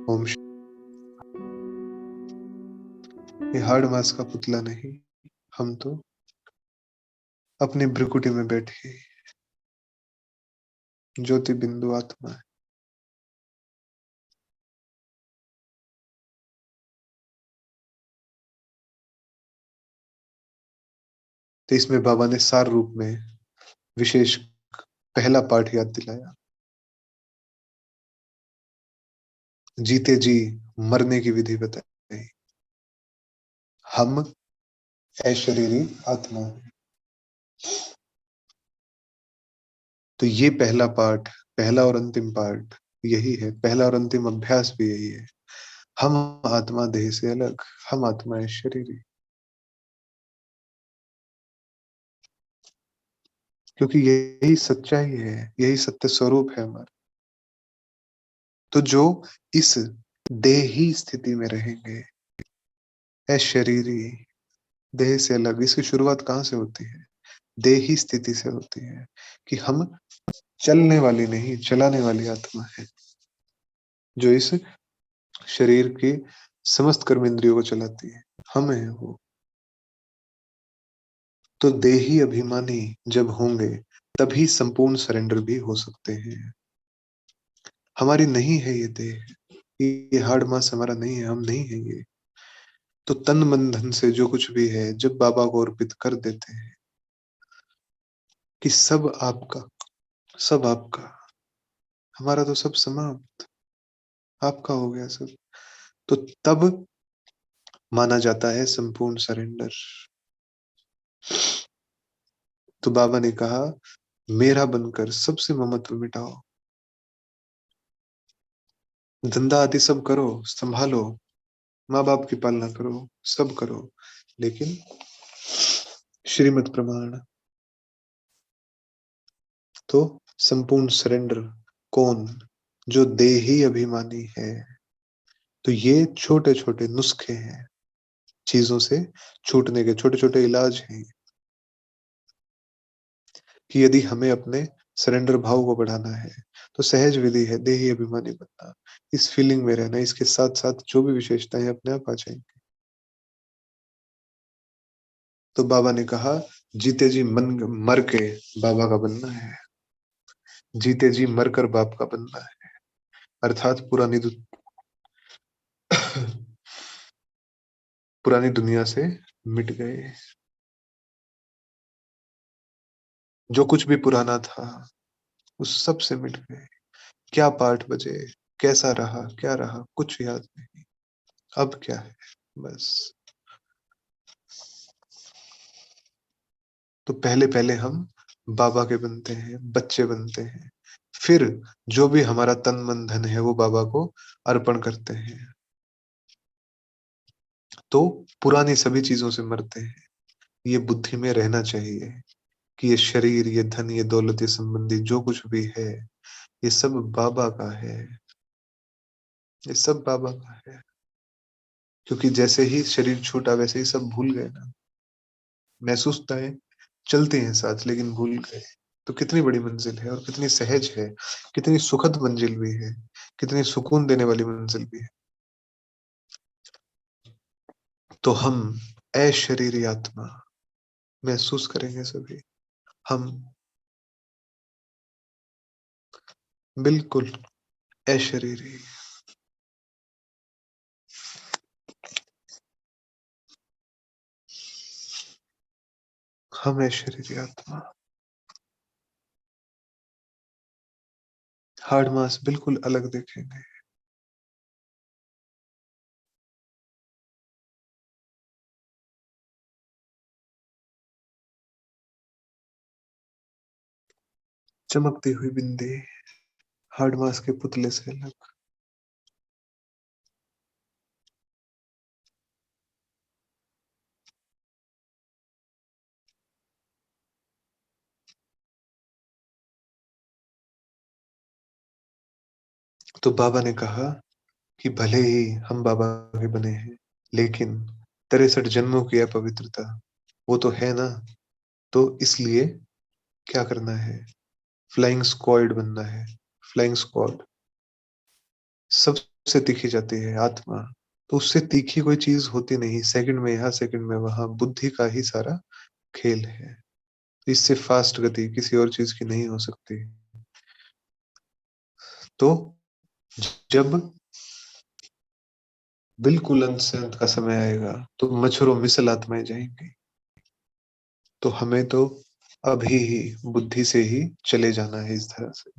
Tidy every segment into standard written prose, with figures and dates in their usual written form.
ओम ये हाड़ मास का पुतला नहीं, हम तो अपनी भ्रिकुटी में बैठी ज्योति बिंदु आत्मा है। तो इसमें बाबा ने सार रूप में विशेष पहला पाठ याद दिलाया, जीते जी मरने की विधि बताई। हम अशरीरी आत्मा है। तो ये पहला पाठ, पहला और अंतिम पाठ यही है, पहला और अंतिम अभ्यास भी यही है। हम आत्मा देह से अलग, हम आत्मा है शरीरी, क्योंकि यही सच्चाई है, यही सत्य स्वरूप है हमारा। तो जो इस देही स्थिति में रहेंगे, अशरीरी, देह से अलग, इसकी शुरुआत कहाँ से होती है? देही स्थिति से होती है कि हम चलने वाली नहीं, चलाने वाली आत्मा है, जो इस शरीर के समस्त कर्मेंद्रियों को चलाती है, हम है वो। तो देही अभिमानी जब होंगे तभी संपूर्ण सरेंडर भी हो सकते हैं। हमारी नहीं है ये देह, ये हाड़ मास हमारा नहीं है, हम नहीं है ये। तो तन मन धन से जो कुछ भी है जब बाबा को अर्पित कर देते हैं कि सब आपका, सब आपका, हमारा तो सब समाप्त, आपका हो गया सब, तो तब माना जाता है संपूर्ण सरेंडर। तो बाबा ने कहा, मेरा बनकर सबसे ममत्व मिटाओ, धंधा आदि सब करो, संभालो, माँ बाप की पालना करो, सब करो, लेकिन श्रीमत प्रमाण। तो संपूर्ण सरेंडर कौन? जो देही अभिमानी है। तो ये छोटे छोटे नुस्खे हैं, चीजों से छूटने के छोटे छोटे इलाज हैं, कि यदि हमें अपने सरेंडर भाव को बढ़ाना है तो सहज विधि है देही अभिमानी बनना, इस फीलिंग में रहना, इसके साथ साथ जो भी विशेषताएं अपने आप आ जाएंगी। तो बाबा ने कहा, जीते जी मन मर के बाबा का बनना है, जीते जी मरकर बाप का बनना है, अर्थात पुरानी दुनिया से मिट गए, जो कुछ भी पुराना था उस सब से मिट गए। क्या पाठ बजे, कैसा रहा, क्या रहा, कुछ याद नहीं, अब क्या है, बस। तो पहले पहले हम बाबा के बनते हैं, बच्चे बनते हैं, फिर जो भी हमारा तन मन धन है वो बाबा को अर्पण करते हैं। तो पुरानी सभी चीजों से मरते हैं। ये बुद्धि में रहना चाहिए कि ये शरीर, ये धन, ये दौलत, ये संबंधी जो कुछ भी है, ये सब बाबा का है, ये सब बाबा का है। क्योंकि जैसे ही शरीर छूटा वैसे ही सब भूल गए ना, महसूसताएं चलते हैं साथ लेकिन भूल गए। तो कितनी बड़ी मंजिल है और कितनी सहज है, कितनी सुखद मंजिल भी है, कितनी सुकून देने वाली मंजिल भी है। तो हम अशरीरी आत्मा महसूस करेंगे सभी, हम बिल्कुल अशरीरी, हम अशरीरी आत्मा, हार्ड मास बिल्कुल अलग देखेंगे। चमकती हुई बिंदी, हार्ड मास के पुतले से अलग। तो बाबा ने कहा कि भले ही हम बाबा के बने हैं, लेकिन 63 जन्मों की अपवित्रता वो तो है ना। तो इसलिए क्या करना है? फ्लाइंग स्क्वाड बनना है, फ्लाइंग स्क्वाड। सब उससे तीखी जाती है आत्मा। तो उससे तीखी कोई चीज होती नहीं, सेकंड में यहाँ सेकंड में वहां, बुद्धि का ही सारा खेल है। इससे फास्ट गति किसी और चीज की नहीं हो सकती। तो जब बिल्कुल अंत से अंत का समय आएगा तो मच्छरों मिसल आत्माएं जाएंगी। तो हमें तो अभी ही बुद्धि से ही चले जाना है इस तरह से।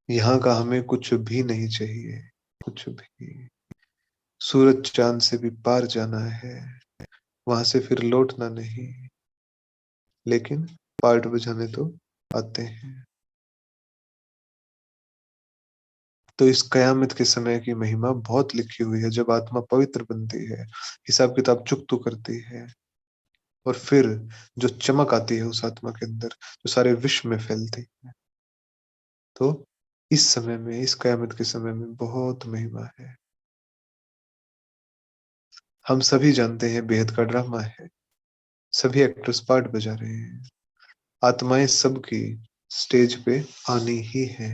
यहाँ का हमें कुछ भी नहीं चाहिए, कुछ भी। सूरज चांद से भी पार जाना है, वहां से फिर लौटना नहीं। लेकिन पार्ट बजाने तो आते हैं। तो इस कयामत के समय की महिमा बहुत लिखी हुई है, जब आत्मा पवित्र बनती है, हिसाब किताब चुकतो करती है, और फिर जो चमक आती है उस आत्मा के अंदर, जो सारे विश्व में फैलती है। तो इस समय में, इस कयामत के समय में बहुत महिमा है। हम सभी जानते हैं बेहद का ड्रामा है, सभी एक्टर्स पार्ट बजा रहे हैं। आत्माएं सबकी स्टेज पे आनी ही है,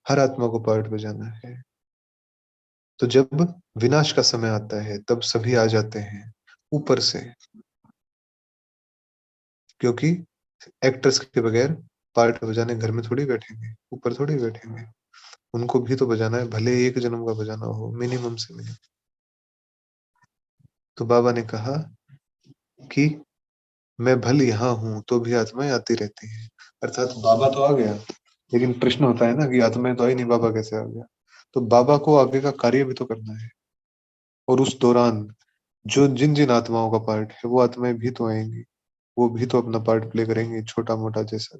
हर आत्मा को पार्ट बजाना है। तो जब विनाश का समय आता है तब सभी आ जाते हैं ऊपर से, क्योंकि एक्टर्स के बगैर पार्ट बजाने घर में थोड़ी बैठेंगे, ऊपर थोड़ी बैठेंगे। उनको भी तो बजाना है, भले एक जन्म का बजाना हो, मिनिमम से मिनिमम। तो बाबा ने कहा कि मैं भल यहाँ हूं तो भी आत्माएं आती रहती हैं। अर्थात बाबा तो आ गया, लेकिन प्रश्न होता है ना कि आत्माएं तो आई नहीं, बाबा कैसे आ गया। तो बाबा को आगे का कार्य भी तो करना है, और उस दौरान जो जिन जिन आत्माओं का पार्ट है वो आत्माएं भी तो आएंगी, वो भी तो अपना पार्ट प्ले करेंगे, छोटा मोटा जैसा।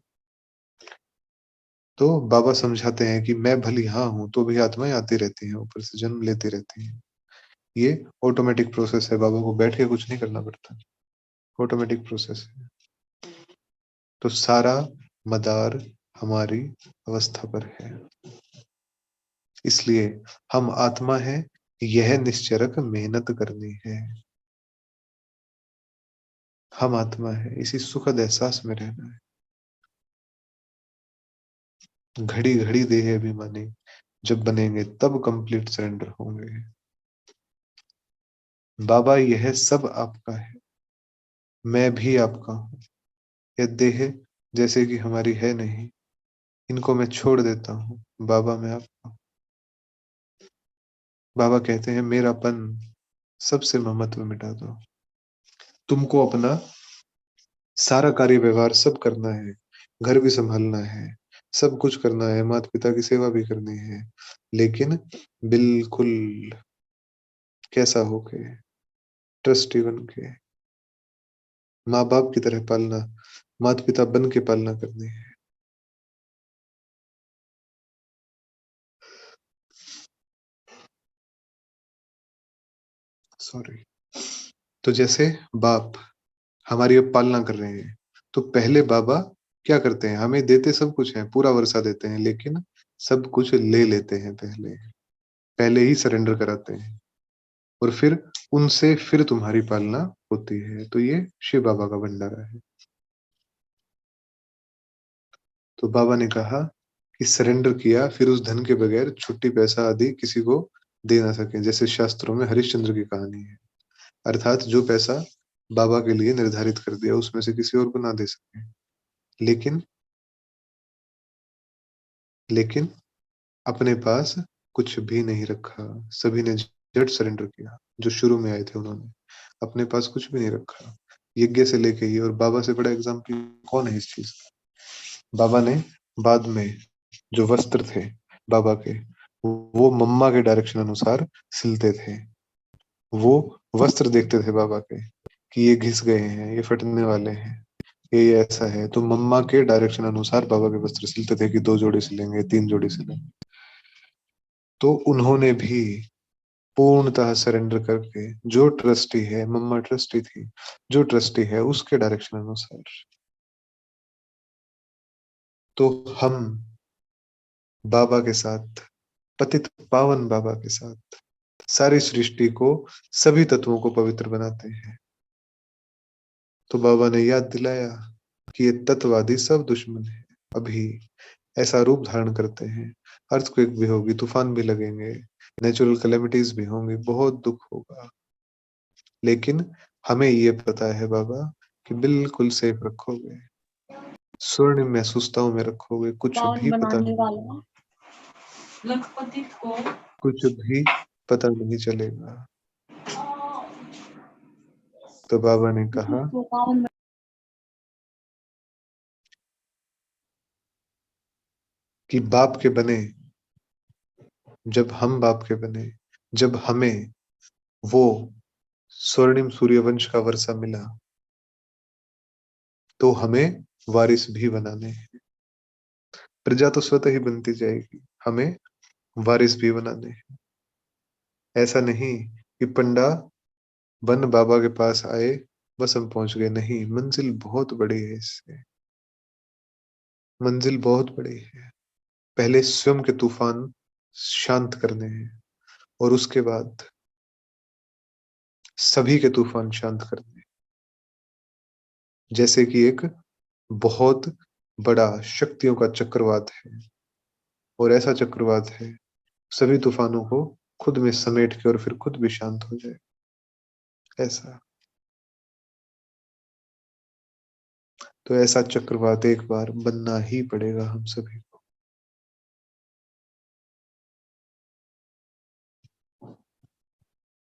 तो बाबा समझाते हैं कि मैं भले यहाँ हूं तो भी आत्माएं आती रहती हैं, ऊपर से जन्म लेती रहती हैं। ये ऑटोमेटिक प्रोसेस है, बाबा को बैठ के कुछ नहीं करना पड़ता, ऑटोमेटिक प्रोसेस है। तो सारा मदार हमारी अवस्था पर है। इसलिए हम आत्मा है, यह निश्चरक मेहनत करनी है। हम आत्मा है, इसी सुखद एहसास में रहना है। घड़ी घड़ी देह अभिमानी जब बनेंगे तब कंप्लीट सरेंडर होंगे। बाबा यह सब आपका है, मैं भी आपका हूँ। यह देह जैसे कि हमारी है नहीं, इनको मैं छोड़ देता हूँ, बाबा मैं आपका हूँ। बाबा कहते हैं मेरापन, सबसे ममत्व मिटा दो। तुमको अपना सारा कार्य व्यवहार सब करना है, घर भी संभालना है, सब कुछ करना है, माता पिता की सेवा भी करनी है, लेकिन बिल्कुल कैसा होके, ट्रस्टी बन के, माँ बाप की तरह पालना, माता पिता बन के पालना करनी है। सॉरी। तो जैसे बाप हमारी अब पालना कर रहे हैं, तो पहले बाबा क्या करते हैं, हमें देते सब कुछ है, पूरा वर्षा देते हैं, लेकिन सब कुछ ले लेते हैं, पहले पहले ही सरेंडर कराते हैं, और फिर उनसे फिर तुम्हारी पालना होती है। तो ये शिव बाबा का भंडारा है। तो बाबा ने कहा कि सरेंडर किया, फिर उस धन के बगैर छुट्टी पैसा आदि किसी को दे ना सके, जैसे शास्त्रों में हरिश्चंद्र की कहानी है। अर्थात जो पैसा बाबा के लिए निर्धारित कर दिया उसमें से किसी और को ना दे सके। लेकिन लेकिन अपने पास कुछ भी नहीं रखा, सभी ने जट सरेंडर किया। जो शुरू में आए थे उन्होंने अपने पास कुछ भी नहीं रखा, यज्ञ से लेके ही। और बाबा से बड़ा एग्जाम्पल कौन है इस चीज का? बाबा ने बाद में जो वस्त्र थे बाबा के, वो मम्मा के डायरेक्शन अनुसार सिलते थे। वो वस्त्र देखते थे बाबा के कि ये घिस गए हैं, ये फटने वाले हैं, ये ऐसा है, तो मम्मा के डायरेक्शन अनुसार बाबा के वस्त्र सिलते थे कि 2 जोड़ी सिलेंगे, 3 जोड़ी सिलेंगे। तो उन्होंने भी पूर्णतः सरेंडर करके, जो ट्रस्टी है, मम्मा ट्रस्टी थी, जो ट्रस्टी है उसके डायरेक्शन अनुसार। तो हम बाबा के साथ, पतित पावन बाबा के साथ सारी सृष्टि को, सभी तत्वों को पवित्र बनाते हैं। तो बाबा ने याद दिलाया कि ये तत्ववादी सब दुश्मन है। अभी ऐसा रूप धारण करते हैं। अर्थक्वेक भी होगी, तूफान भी लगेंगे, नेचुरल कैलेमिटीज भी होंगी, बहुत दुख होगा, लेकिन हमें ये पता है बाबा कि बिल्कुल सेफ रखोगे, स्वर्णिम महसूसताओं में रखोगे, कुछ पावन भी पता बनाने नहीं, वाला लखपति को कुछ भी पता नहीं चलेगा। तो बाबा ने कहा पावन कि बाप के बने, जब हम बाप के बने, जब हमें वो स्वर्णिम सूर्यवंश का वर्षा मिला, तो हमें वारिस भी बनाने हैं। प्रजा तो स्वतः ही बनती जाएगी, हमें वारिस भी बनाने हैं। ऐसा नहीं कि पंडा बन बाबा के पास आए, बस हम पहुंच गए, नहीं, मंजिल बहुत बड़ी है, इससे मंजिल बहुत बड़ी है। पहले स्वयं के तूफान शांत करने हैं, और उसके बाद सभी के तूफान शांत करने हैं। जैसे कि एक बहुत बड़ा शक्तियों का चक्रवात है, और ऐसा चक्रवात है सभी तूफानों को खुद में समेट के और फिर खुद भी शांत हो जाए, ऐसा। तो ऐसा चक्रवात एक बार बनना ही पड़ेगा हम सभी को।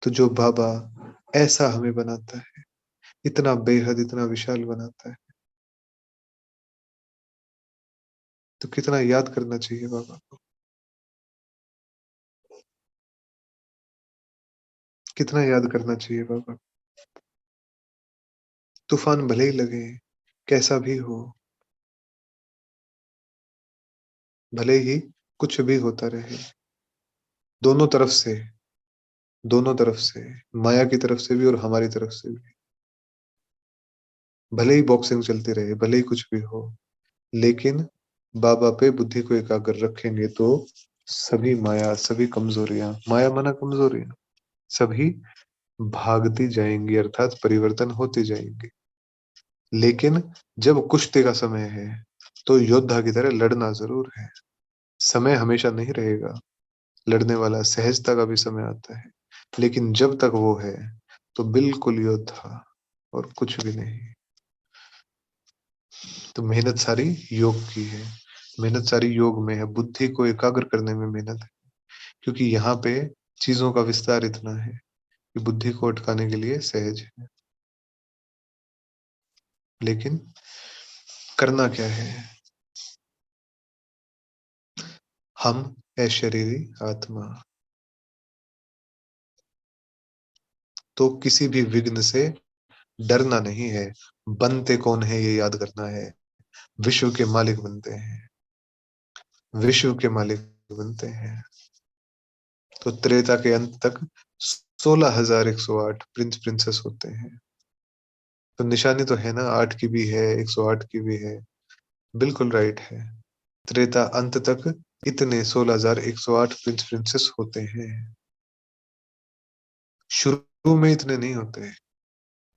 तो जो बाबा ऐसा हमें बनाता है, इतना बेहद, इतना विशाल बनाता है, तो कितना याद करना चाहिए बाबा को, कितना याद करना चाहिए बाबा। तूफान भले ही लगे, कैसा भी हो, भले ही कुछ भी होता रहे, दोनों तरफ से, दोनों तरफ से, माया की तरफ से भी और हमारी तरफ से भी, भले ही बॉक्सिंग चलती रहे, भले ही कुछ भी हो, लेकिन बाबा पे बुद्धि को एकाग्र रखेंगे तो सभी माया, सभी कमजोरियां, माया माना कमजोरियां, सभी भागती जाएंगी, अर्थात परिवर्तन होती जाएंगी। लेकिन जब कुश्ती का समय है, तो योद्धा की तरह लड़ना जरूर है। समय हमेशा नहीं रहेगा लड़ने वाला, सहजता का भी समय आता है, लेकिन जब तक वो है तो बिल्कुल योद्धा और कुछ भी नहीं। तो मेहनत सारी योग की है, मेहनत सारी योग में है, बुद्धि को एकाग्र करने में मेहनत है, क्योंकि यहाँ पे चीजों का विस्तार इतना है कि बुद्धि को अटकाने के लिए सहज है, लेकिन करना क्या है? हम अशरीरी आत्मा, तो किसी भी विघ्न से डरना नहीं है। बनते कौन है ये याद करना है। विश्व के मालिक बनते हैं, विश्व के मालिक बनते हैं। तो त्रेता के अंत तक 16,108 प्रिंस प्रिंसेस होते हैं। तो निशानी तो है ना, 8 की भी है, 108 की भी है, बिल्कुल राइट है। त्रेता अंत तक इतने 16,108 प्रिंस प्रिंसेस होते हैं। शुरू में इतने नहीं होते,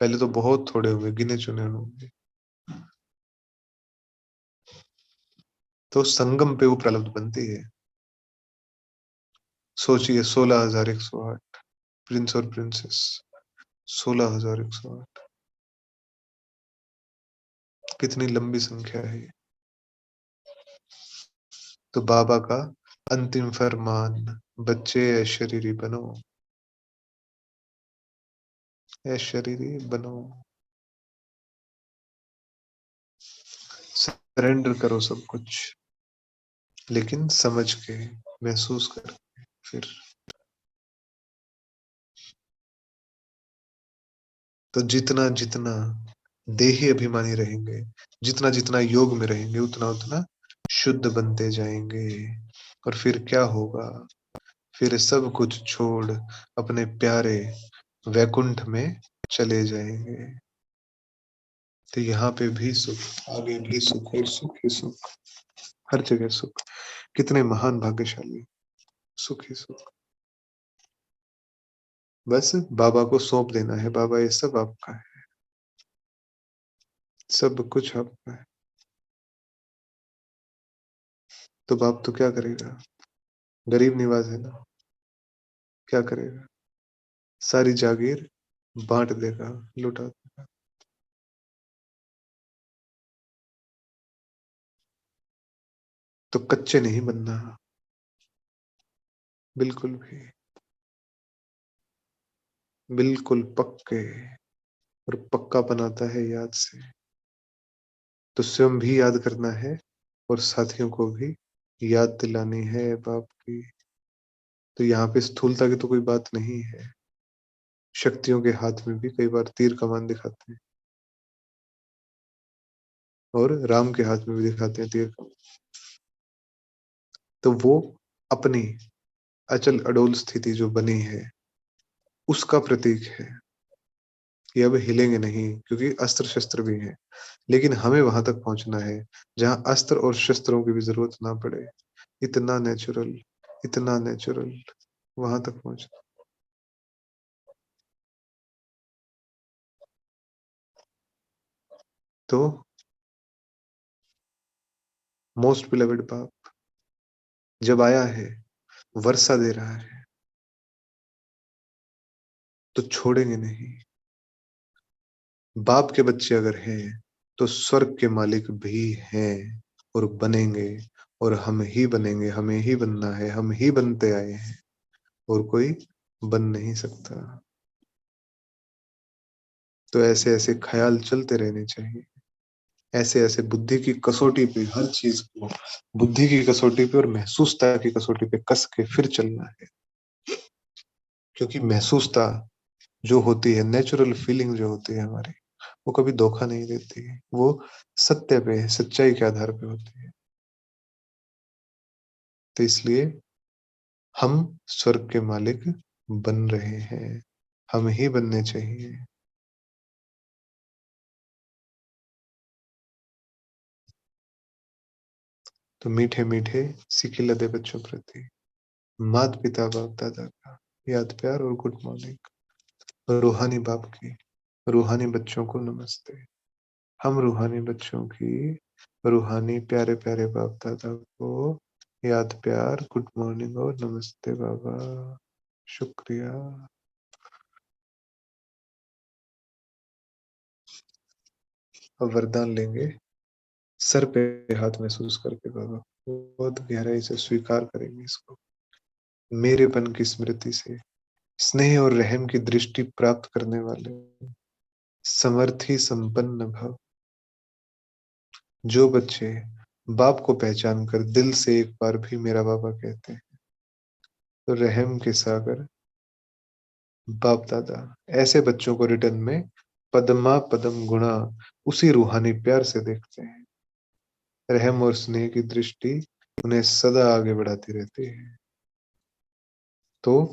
पहले तो बहुत थोड़े होंगे, गिने चुने होंगे। तो संगम पे वो प्रलब्ध बनती है। सोचिए 16,108 प्रिंस और प्रिंसेस, 16,108, कितनी लंबी संख्या है ये। तो बाबा का अंतिम फरमान, बच्चे अशरीरी बनो, अशरीरी बनो, सरेंडर करो सब कुछ, लेकिन समझ के, महसूस कर, फिर तो जितना जितना देही अभिमानी रहेंगे, जितना जितना योग में रहेंगे, उतना उतना शुद्ध बनते जाएंगे। और फिर क्या होगा? फिर सब कुछ छोड़ अपने प्यारे वैकुंठ में चले जाएंगे। तो यहाँ पे भी सुख, आगे भी सुख, और सुख ही सुख, हर जगह सुख। कितने महान भाग्यशाली, सुख ही सुख। बस बाबा को सौंप देना है, बाबा ये सब आपका है, सब कुछ आपका है। तो बाप तो क्या करेगा? गरीब निवाज है ना, क्या करेगा? सारी जागीर बांट देगा, लुटा देगा। तो कच्चे नहीं बनना, बिल्कुल भी, बिल्कुल पक्के। और पक्का बनाता है याद से। तो स्वयं भी याद करना है और साथियों को भी याद दिलानी है बाप की। तो यहाँ पे स्थूलता की तो कोई बात नहीं है। शक्तियों के हाथ में भी कई बार तीर कमान दिखाते हैं, और राम के हाथ में भी दिखाते हैं तीर कमान। तो वो अपनी अचल अडोल स्थिति जो बनी है, उसका प्रतीक है कि अब हिलेंगे नहीं, क्योंकि अस्त्र शस्त्र भी हैं। लेकिन हमें वहां तक पहुंचना है जहां अस्त्र और शस्त्रों की भी जरूरत ना पड़े। इतना नेचुरल, इतना नेचुरल, वहां तक पहुंचना। तो मोस्ट बिलवेड बाप जब आया है, वर्षा दे रहा है, तो छोड़ेंगे नहीं। बाप के बच्चे अगर हैं तो स्वर्ग के मालिक भी हैं और बनेंगे। और हम ही बनेंगे, हमें ही बनना है, हम ही बनते आए हैं, और कोई बन नहीं सकता। तो ऐसे ऐसे ख्याल चलते रहने चाहिए। ऐसे ऐसे बुद्धि की कसौटी पे हर चीज को, बुद्धि की कसौटी पे और महसूसता की कसौटी पे कस के फिर चलना है। क्योंकि महसूसता जो होती है, नेचुरल फीलिंग जो होती है हमारी, वो कभी धोखा नहीं देती है। वो सत्य पे, सच्चाई के आधार पे होती है। तो इसलिए हम स्वर्ग के मालिक बन रहे हैं, हम ही बनने चाहिए। तो मीठे मीठे सिक्के लदे बच्चों प्रति माता पिता बाप दादा का याद प्यार और गुड मॉर्निंग। रूहानी बाप की रूहानी बच्चों को नमस्ते। हम रूहानी बच्चों की रूहानी प्यारे प्यारे बाप दादा को याद प्यार, गुड मॉर्निंग और नमस्ते बाबा। शुक्रिया। अब वरदान लेंगे, सर पे हाथ महसूस करके बाबा बहुत गहराई से स्वीकार करेंगे इसको। मेरेपन की स्मृति से स्नेह और रहम की दृष्टि प्राप्त करने वाले समर्थी संपन्न भव। जो बच्चे बाप को पहचान कर दिल से एक बार भी मेरा बाबा कहते हैं, तो रहम के सागर बाप दादा ऐसे बच्चों को रिटर्न में पदमा पदम गुणा उसी रूहानी प्यार से देखते हैं। रहम और स्नेह की दृष्टि उन्हें सदा आगे बढ़ाती रहती है। तो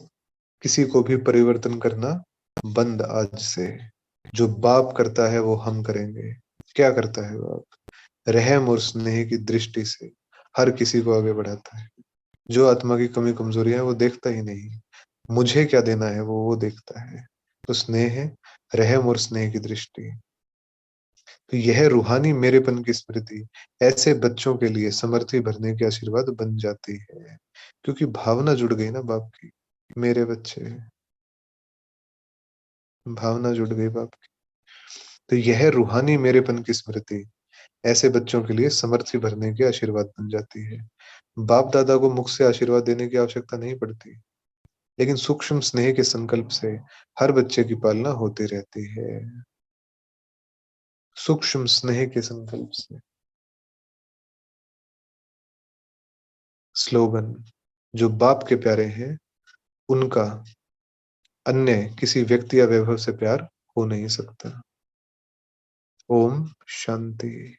किसी को भी परिवर्तन करना बंद आज से। जो बाप करता है वो हम करेंगे। क्या करता है बाप? रहम और स्नेह की दृष्टि से हर किसी को आगे बढ़ाता है। जो आत्मा की कमी कमजोरियां है वो देखता ही नहीं, मुझे क्या देना है वो देखता है। तो स्नेह है, रहम और स्नेह की दृष्टि। तो यह रूहानी मेरेपन की स्मृति ऐसे बच्चों के लिए समर्थी भरने के आशीर्वाद बन जाती है। क्योंकि भावना जुड़ गई ना बाप की, मेरे बच्चे, भावना जुड़ गई बाप की। तो यह रूहानी मेरेपन की स्मृति ऐसे बच्चों के लिए समर्थी भरने के आशीर्वाद बन जाती है। बाप दादा को मुख से आशीर्वाद देने की आवश्यकता नहीं पड़ती, लेकिन सूक्ष्म स्नेह के संकल्प से हर बच्चे की पालना होती रहती है। सूक्ष्म स्नेह के संकल्प से। स्लोगन, जो बाप के प्यारे हैं उनका अन्य किसी व्यक्ति या वैभव से प्यार हो नहीं सकता। ओम शांति।